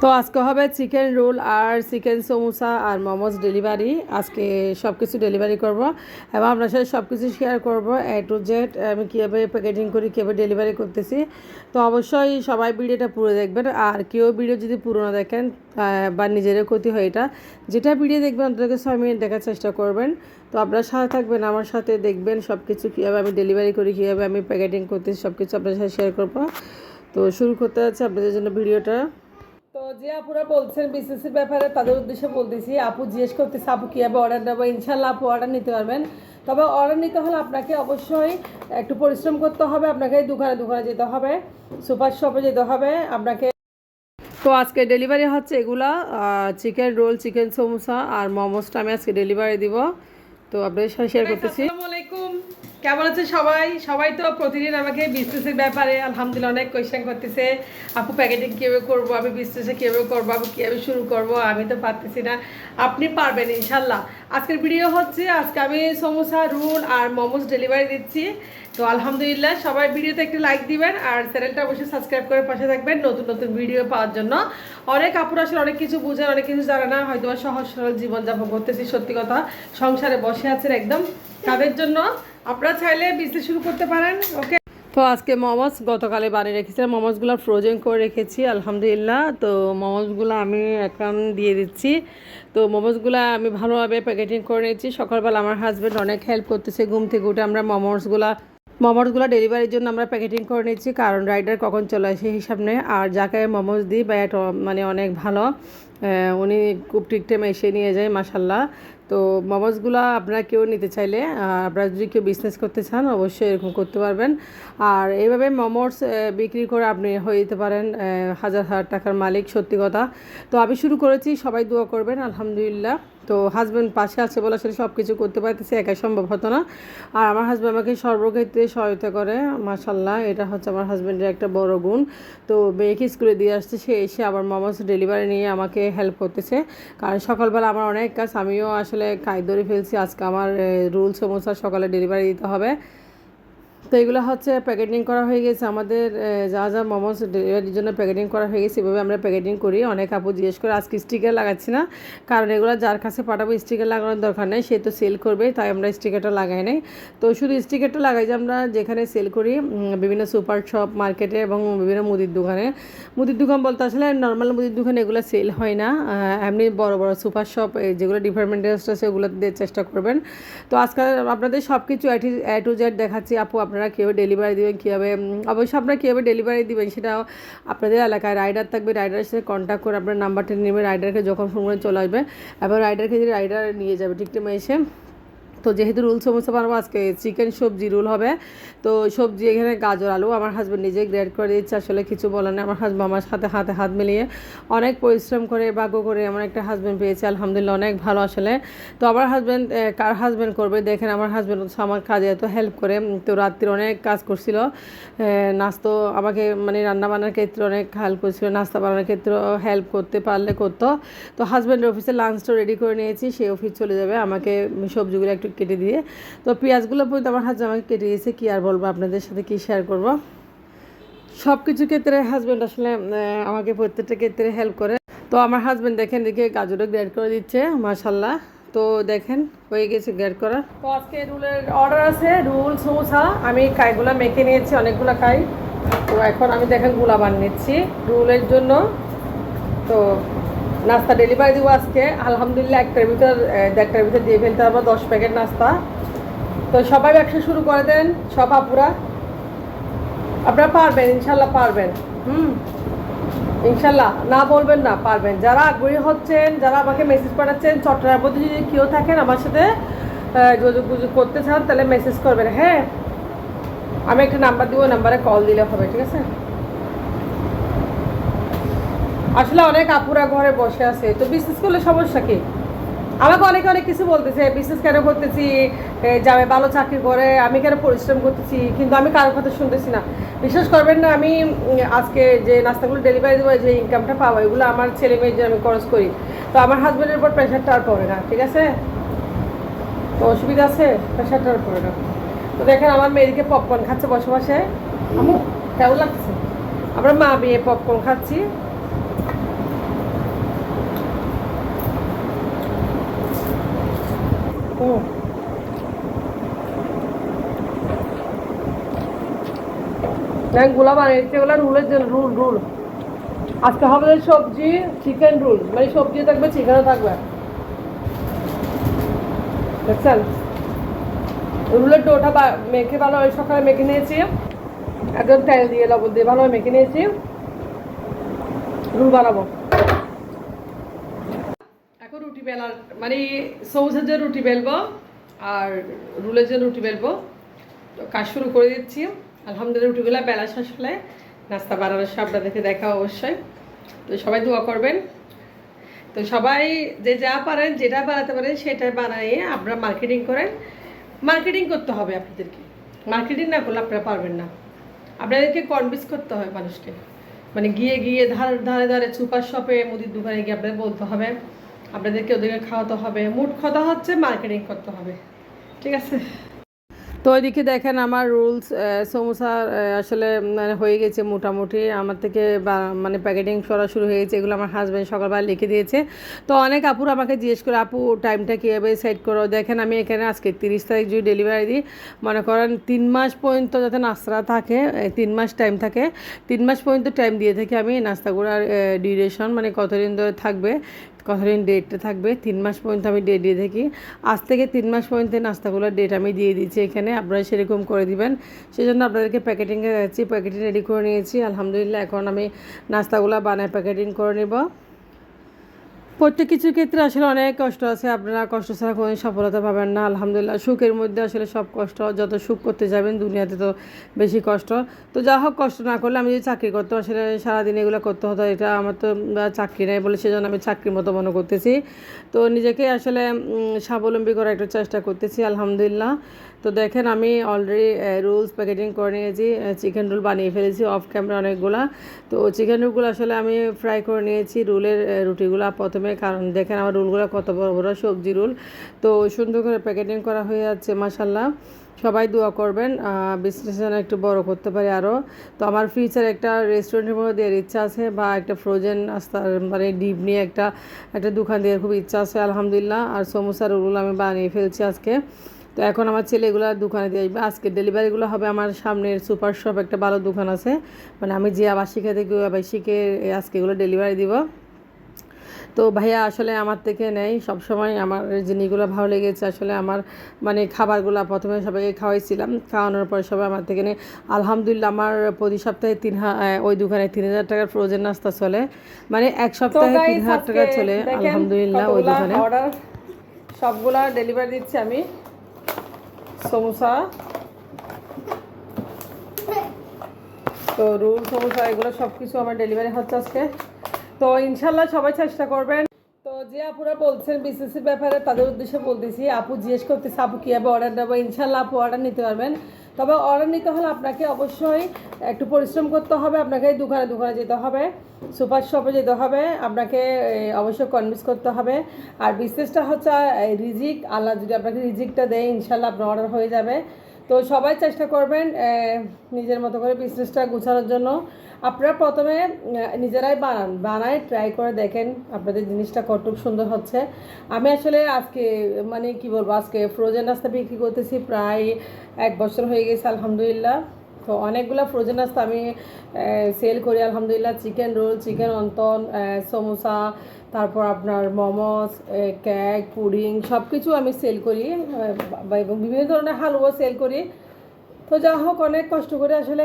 তো আজকে হবে চিকেন রোল আর চিকেন সমোসা আর মোমোস ডেলিভারি। আজকে সব কিছু ডেলিভারি করব এবং আপনার সাথে সব কিছু শেয়ার করবো টু জেড। আমি কীভাবে প্যাকেজিং করি, কীভাবে ডেলিভারি করতেছি। তো অবশ্যই সবাই ভিডিওটা পুরো দেখবেন। আর কেউ ভিডিও যদি পুরো না দেখেন বা নিজেরও ক্ষতি হয়, এটা যেটা ভিডিও দেখবেন অন্তত 6 মিনিট দেখার চেষ্টা করবেন। তো আপনার সাথে থাকবেন, আমার সাথে দেখবেন সব কিছু কীভাবে আমি ডেলিভারি করি, কীভাবে আমি প্যাকেজিং করতেছি, সব কিছু আপনার সাথে শেয়ার করবো। তো শুরু করতে যাচ্ছে আপনাদের জন্য ভিডিওটা। তো যে আপুরা বলছেন বিসিসির ব্যাপারে, তাদের উদ্দেশ্যে বলতেছি। আপু জিজ্ঞেস করতেছে আপু কীভাবে অর্ডার দেবো। ইনশাল্লাহ আপু অর্ডার নিতে পারবেন। তবে অর্ডার নিতে হলে আপনাকে অবশ্যই একটু পরিশ্রম করতে হবে। আপনাকে দোকানে দোকানে যেতে হবে, সুপার শপে যেতে হবে আপনাকে। তো আজকে ডেলিভারি হচ্ছে এগুলা চিকেন রোল, চিকেন সমোসা আর মোমোসটা আমি আজকে ডেলিভারি দিব। তো আপনাদের সাথে শেয়ার করতেছি। আসসালামু আলাইকুম, কেমন আছে সবাই? সবাই তো প্রতিদিন আমাকে বিজনেসের ব্যাপারে আলহামদুলিল্লাহ অনেক কোয়েশ্চেন করতেছে। আপু প্যাকেটিং কীভাবে করবো, আমি বিজনেসে কীভাবে করবো, আপু কীভাবে শুরু করবো। আমি তো পারতেছি না, আপনি পারবেন ইনশাল্লাহ। আজকের ভিডিও হচ্ছে আজকে আমি সমোসা, রোল আর মোমোস ডেলিভারি দিচ্ছি। তো আলহামদুলিল্লাহ সবাই ভিডিওতে একটু লাইক দিবেন আর চ্যানেলটা অবশ্যই সাবস্ক্রাইব করে পাশে থাকবেন নতুন নতুন ভিডিও পাওয়ার জন্য। অনেক আপুরা আসলে অনেক কিছু বুঝেন, অনেক কিছু জানে না, হয়তো সহজ সরল জীবনযাপন করতেছি। সত্যি কথা, সংসারে বসে আছেন একদম, তাদের জন্য আপনারা চাইলে বিজনেস শুরু করতে পারেন। ওকে, তো আজকে মোমোস গতকালে বানিয়ে রেখেছিলাম, মোমোসগুলো ফ্রোজেন করে রেখেছি আলহামদুলিল্লাহ। তো মোমোসগুলো আমি এখন দিয়ে দিচ্ছি। তো মোমোসগুলো আমি ভালোভাবে প্যাকেটিং করে নিচ্ছি। সকালবেলা আমার হাজব্যান্ড অনেক হেল্প করতেছে, ঘুম থেকে উঠে আমরা মোমোসগুলো ডেলিভারির জন্য আমরা প্যাকেটিং করে নিচ্ছি, কারণ রাইডার কখন চলে আসে হিসাব নেই। আর যাকে মোমোস দিই বা মানে অনেক ভালো, উনি খুব ঠিক টাইমে এসে নিয়ে যায় মাশাল্লাহ। তো মোমোসগুলো আপনারা কেউ নিতে চাইলে, আপনারা যদি কেউ বিজনেস করতে চান অবশ্যই এরকম করতে পারবেন। আর এইভাবে মোমোস বিক্রি করে আপনি হয়ে যেতে পারেন হাজার হাজার টাকার মালিক, সত্যি কথা। তো আমি শুরু করেছি, সবাই দোয়া করবেন আলহামদুলিল্লাহ। তো হাজব্যান্ড পাশে আছে বলে আসলে সব কিছু করতে পারতেছে, একাই সম্ভব হতো না। আর আমার হাজব্যান্ড আমাকে সর্বক্ষেত্রে সহায়তা করে মাশাল্লাহ, এটা হচ্ছে আমার হাজব্যান্ডের একটা বড় গুণ। তো মেয়েকে স্কুলে দিয়ে আসছে, সে এসে আবার মোমোস ডেলিভারি নিয়ে আমাকে হেল্প করতেছে। কারণ সকালবেলা আমার অনেক কাজ, আমিও আসলে কাজ ধরে ফেলছি। আজকে আমার রোল সমোসা সকালে ডেলিভারি দিতে হবে। তো এগুলো হচ্ছে প্যাকেটিং করা হয়ে গেছে আমাদের, যা যা মোমোস ডেলিভারির জন্য প্যাকেটিং করা হয়ে গেছে এভাবে আমরা প্যাকেটিং করি। অনেক আপু জিজ্ঞেস করে আজকে স্টিকার লাগাচ্ছি না, কারণ এগুলো যার কাছে পাঠাবো স্টিকার লাগানোর দরকার নেই, সে তো সেল করবে, তাই আমরা স্টিকারটা লাগাই নাই। তো শুধু স্টিকারটা লাগাই যে আমরা যেখানে সেল করি বিভিন্ন সুপার শপ, মার্কেটে এবং বিভিন্ন মুদির দোকানে। মুদির দোকান বলতে আসলে নর্মাল মুদির দোকানে এগুলো সেল হয় না, এমনি বড় বড় সুপার শপ যেগুলো ডিপার্টমেন্টাল স্টোর আছে ওগুলো দিয়ে চেষ্টা করবেন। তো আজকাল আপনাদের সব কিছু টু জেড দেখাচ্ছি। আপু আপনারা কীভাবে ডেলিভারি দেবেন, কীভাবে অবশ্যই আপনারা কীভাবে ডেলিভারি দেবেন সেটাও আপনাদের এলাকায় রাইডার থাকবে, রাইডারের সাথে কন্ট্যাক্ট করে আপনার নাম্বারটা নেবে, রাইডারকে যখন ফোন করে চলে আসবে এবং রাইডারকে যদি রাইডার নিয়ে যাবে ঠিক টাইমে এসে। তো যেহেতু রোল সমোসা বানাবো আজকে চিকেন সবজি রোল হবে। তো সবজি এখানে গাজর আলু আমার হাজব্যান্ড নিজে গ্রেড করে দিচ্ছে, আসলে কিছু বলার নেই। আমার হাজব্যান্ড আমার সাথে হাতে হাত মিলিয়ে অনেক পরিশ্রম করে ভাগ্য করে এমন একটা হাজব্যান্ড পেয়েছে আলহামদুলিল্লাহ, অনেক ভালো আসলে। তো আমার হাজব্যান্ড কার হাজব্যান্ড করবে দেখেন, আমার হাজব্যান্ড আমার কাজে এত হেল্প করে। তো রাত্রির অনেক কাজ করছিল, নাস্তা আমাকে মানে রান্না বান্নার ক্ষেত্রে অনেক হেল্প করছিল, নাস্তা বানানোর ক্ষেত্রে হেল্প করতে পারলে করতো। তো হাজব্যান্ডের অফিসে লাঞ্চটা রেডি করে নিয়েছি, সে অফিস চলে যাবে, আমাকে সবজিগুলো একটু কেটে দিয়ে। তো পেঁয়াজগুলো পর্যন্ত আমার হাজব্যান্ড আমাকে কেটে দিয়েছে, কী আর বলবো, আপনাদের সাথে কী শেয়ার করব। সব কিছু ক্ষেত্রে হাজব্যান্ড আসলে আমাকে প্রত্যেকটা ক্ষেত্রে হেল্প করে। তো আমার হাজব্যান্ড দেখেন দেখে গাজরও গ্রেড করে দিচ্ছে মাশাল্লাহ। তো দেখেন হয়ে গেছে গ্রেড করা। তো আজকে রোলের অর্ডার আছে, রোল সমোসা আমি কাইগুলা মেখে নিয়েছি, অনেকগুলো খাই। তো এখন আমি দেখেন গুলা বানিয়ে নিচ্ছি রোলের জন্য। তো নাস্তা ডেলিভারি দেবো আজকে আলহামদুলিল্লাহ, একটার ভিতর দিয়ে ফেলতে পারবো 10 প্যাকেট নাস্তা। তো সবাই ব্যবসা শুরু করে দেন, সব আপুরা আপনারা পারবেন ইনশাল্লাহ, পারবেন। ইনশাল্লাহ, না বলবেন না, পারবেন। যারা আগ্রহী হচ্ছেন, যারা আমাকে মেসেজ পাঠাচ্ছেন, চট্টগ্রামের মধ্যে যদি কেউ থাকেন আমার সাথে যোগাযোগ করতে চান তাহলে মেসেজ করবেন। হ্যাঁ, আমি একটা নাম্বার দিব, নাম্বারে কল দিলে হবে, ঠিক আছে? আসলে অনেক আপুরা ঘরে বসে আছে, তো বিজনেস করলে সমস্যা কি? আমাকে অনেকে অনেক কিছু বলতেছে, বিজনেস কেন করতেছি, যাবে ভালো চাকরি করে, আমি কেন পরিশ্রম করতেছি, কিন্তু আমি কারোর কথা শুনতেছি না। বিশ্বাস করবেন না, আমি আজকে যে নাস্তাগুলো ডেলিভারি দেবো, যে ইনকামটা পাবো, এগুলো আমার ছেলে মেয়ের জন্য আমি খরচ করি। তো আমার হাজব্যান্ডের উপর প্রেশারটা আর পড়ে না, ঠিক আছে? তো অসুবিধা আছে, প্রেশারটা আর পড়ে না। তো দেখেন আমার মেয়েকে পপকর্ন খাচ্ছে বসে বসে, আমার কেমন লাগছে? আমরা মা মেয়ে পপকর্ন খাচ্ছি। হুম, গুলা বানিয়েছে ওগুলা রুলের জন্য, রুল রুল। আজকে হবে সবজি চিকেন রুল, মানে সবজি থাকবে চিকেনও থাকবে, দেখছেন? রুলের ডোটা মেখে ভালো সকালে মেখে নিয়েছি, একদম তেল দিয়ে লবণ দিয়ে ভালো মেখে নিয়েছি, রুল বানাবো। এখন রুটি বেলার মানে সৌসের যে রুটি বেলবো আর রুলের যে রুটি বেলবো, তো কাজ শুরু করে দিচ্ছি। আলহামদুলিল্লাহ রুটিগুলো বেলা শেষ হলে নাস্তা বানানোর সব আপনাদেরকে দেখা অবশ্যই। তো সবাই দোয়া করবেন। তো সবাই যে যা পারেন যেটা বানাতে পারেন সেটা বানিয়ে আপনারা মার্কেটিং করেন। মার্কেটিং করতে হবে আপনাদেরকে, মার্কেটিং না করলে আপনারা পারবেন না। আপনাদেরকে কনভিন্স করতে হবে মানুষকে, মানে গিয়ে গিয়ে ধারে ধারে সুপার শপে মুদির দোকানে গিয়ে আপনাদের বলতে হবে, আপনাদেরকে ওদেরকে খাওয়াতে হবে। মোট কথা হচ্ছে মার্কেটিং করতে হবে, ঠিক আছে? তো ওইদিকে দেখেন আমার রুলস সমোসা আসলে মানে হয়ে গেছে মোটামুটি, আমার থেকে মানে প্যাকেটিং করা শুরু হয়ে গেছে। এগুলো আমার হাজব্যান্ড সকালবেলা লিখে দিয়েছে। তো অনেক আপুর আমাকে জিজ্ঞেস করে, আপু টাইমটা কীভাবে সেট করো? দেখেন আমি এখানে আজকে 30 তারিখ যদি ডেলিভারি দিই, মনে করেন 3 মাস পর্যন্ত যাতে নাস্তা থাকে, 3 মাস টাইম থাকে, 3 মাস পর্যন্ত টাইম দিয়ে থাকি আমি নাস্তাগুলোর ডিউরেশন, মানে কতদিন ধরে থাকবে, কতদিন ডেটটা থাকবে, 3 মাস পর্যন্ত আমি ডেট দিয়ে থাকি। আজ থেকে 3 মাস পর্যন্ত নাস্তাগুলোর ডেট আমি দিয়ে দিচ্ছি এখানে, আপনারা সেরকম করে দিবেন। সেই জন্য আপনাদেরকে প্যাকেটিংয়ে যাচ্ছি, প্যাকেটিং রেডি করে নিয়েছি আলহামদুলিল্লাহ। এখন আমি নাস্তাগুলো বানায় প্যাকেটিং করে নেব। প্রত্যেক কিছুর ক্ষেত্রে আসলে অনেক কষ্ট আছে, আপনারা কষ্ট ছাড়া কোনো সফলতা পাবেন না। আলহামদুলিল্লাহ সুখের মধ্যে আসলে সব কষ্ট, যত সুখ করতে যাবেন দুনিয়াতে তো বেশি কষ্ট। তো যা হোক, কষ্ট না করলে আমি যদি চাকরি করতাম আসলে সারাদিন এগুলো করতে হতো, এটা আমার তো চাকরি নেই বলে সেজন্য আমি চাকরির মতো মনে করতেছি। তো নিজেকে আসলে স্বাবলম্বী করার একটু চেষ্টা করতেছি আলহামদুলিল্লাহ। তো দেখেন আমি অলরেডি রোলস প্যাকেটিং করে নিয়েছি, চিকেন রোল বানিয়ে ফেলেছি অফ ক্যামেরা অনেকগুলা। তো চিকেন রোলগুলো আসলে আমি ফ্রাই করে নিয়েছি রোলের রুটিগুলো প্রথমে, কারণ দেখেন আমার রোলগুলো কত বড় বড় সবজি রোল। তো সুন্দর করে প্যাকেটিং করা হয়ে যাচ্ছে মাশাল্লাহ। সবাই দোয়া করবেন বিজনেস যেন একটু বড় করতে পারি আরও। তো আমার ফিউচার একটা রেস্টুরেন্টের মধ্যে দেওয়ার ইচ্ছা আছে, বা একটা ফ্রোজেন নাস্তার মানে ডিপ নিয়ে একটা একটা দোকান দেওয়ার খুব ইচ্ছা আছে আলহামদুলিল্লাহ। আর সমোসা রোলগুলো আমি বানিয়ে ফেলছি আজকে। তো এখন আমার ছেলেগুলো দোকানে দিয়ে আসবে, আজকে ডেলিভারিগুলো হবে আমার সামনের সুপার শপ একটা ভালো দোকান আছে, মানে আমি যে আবাসিকা থেকে ওই আবাসিকে আজকে এগুলো ডেলিভারি দিব। তো ভাইয়া আসলে আমার থেকে নেই সবসময়, আমার জিনিসগুলো ভালো লেগেছে আসলে। আমার মানে খাবারগুলো প্রথমে সবাইকে খাওয়াইছিলাম, খাওয়ানোর পর সবাই আমার থেকে নেই আলহামদুলিল্লাহ। আমার প্রতি সপ্তাহে ওই দোকানে 3,000 টাকার ফ্রোজেন নাস্তা চলে, মানে এক সপ্তাহে 3,000 টাকা চলে আলহামদুলিল্লাহ ওই দোকানে। অর্ডার সবগুলা ডেলিভারি দিচ্ছি আমি। সমোসা, তো রোল, সমোসা এগুলো সব কিছু আমার ডেলিভারি হচ্ছে আজকে। তো ইনশাল্লাহ সবাই চেষ্টা করবেন। তো যে আপুরা বলছেন বিসিসির ব্যাপারে তাদের উদ্দেশ্যে বলতেছি, আপু জিজ্ঞেস করতেছে আপু কীভাবে অর্ডার দেবো। ইনশাল্লাহ আপু অর্ডার নিতে পারবেন, তবে অর্ডার নিতে হলে আপনাকে অবশ্যই একটু পরিশ্রম করতে হবে, আপনাকে দোকানে দোকানে যেতে হবে, সুপার শপে যেতে হবে, আপনাকে অবশ্যই কনভিন্স করতে হবে। আর বিজনেসটা হচ্ছে রিজিক, আল্লাহ যদি আপনাকে রিজিকটা দেয় ইনশাল্লাহ আপনার অর্ডার হয়ে যাবে। তো সবাই চেষ্টা করবেন নিজের মতো করে বিজনেসটা গুছানোর জন্য। আপনারা প্রথমে নিজেরাই বানায় ট্রাই করে দেখেন আপনাদের জিনিসটা কতটুকু সুন্দর হচ্ছে। আমি আসলে আজকে মানে কি বলবো, আজকে ফ্রোজেন নাস্তা বিক্রি করতেছি প্রায় 1 বছর হয়ে গেছে আলহামদুলিল্লাহ। তো অনেকগুলো ফ্রোজেন নাস্তা আমি সেল করি আলহামদুলিল্লাহ। Chicken roll, chicken wonton, samosa, তারপর আপনার মোমোস, কেক, পুডিং সব কিছু আমি সেল করি, এবং বিভিন্ন ধরনের হালুয়া সেল করি। তো যা হোক, অনেক কষ্ট করে আসলে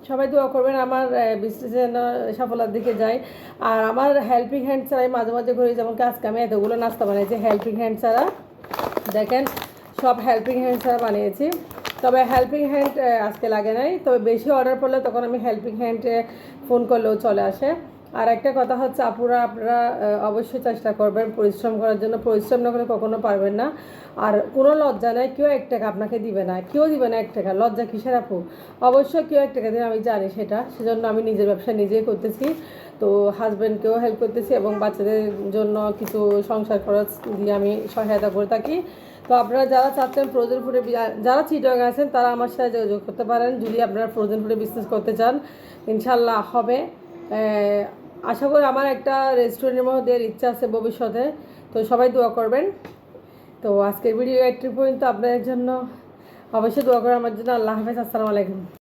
সবাই দোয়া করবেন আমার বিজনেস যেন সফলতার দিকে যায়। আর আমার হেল্পিং হ্যান্ড ছাড়াই মাঝে মাঝে করি, যেমন আজকে আমি এতগুলো নাস্তা বানিয়েছি হেল্পিং হ্যান্ড ছাড়া, দেখেন সব হেল্পিং হ্যান্ড ছাড়া বানিয়েছি। তবে হেল্পিং হ্যান্ড আজকে লাগে নাই, তবে বেশি অর্ডার পড়লে তখন আমি হেল্পিং হ্যান্ডে ফোন করলেও চলে আসে। আর একটা কথা হচ্ছে আপুরা, আপনারা অবশ্যই চেষ্টা করবেন পরিশ্রম করার জন্য, পরিশ্রম না করে কখনো পারবেন না। আর কোনো লজ্জা নেই, কেউ 1 টাকা আপনাকে দিবে না, কেউ দিবে না 1 টাকা, লজ্জা কিসের আপু? অবশ্যই কেউ 1 টাকা দিবে, আমি জানি সেটা, সেজন্য আমি নিজের ব্যবসা নিজেই করতেছি। তো হাজব্যান্ডকেও হেল্প করতেছি এবং বাচ্চাদের জন্য কিছু সংসার খরচ দিয়ে আমি সহায়তা করে থাকি। তো আপনারা যারা চাচ্ছেন ফ্রোজেন ফুডে, যারা চিটগাং আছেন তারা আমার সাথে যোগাযোগ করতে পারেন যদি আপনারা ফ্রোজেন ফুডে বিজনেস করতে চান, ইনশাল্লাহ হবে। আশা করি আমার একটা রেস্টুরেন্টের মধ্যে দেওয়ার ইচ্ছা আছে ভবিষ্যতে। তো সবাই দোয়া করবেন। তো আজকের ভিডিও একটু পর্যন্ত আপনাদের জন্য অবশ্যই দোয়া করে আমার জন্য। আল্লাহ হাফেজ, আসসালামু আলাইকুম।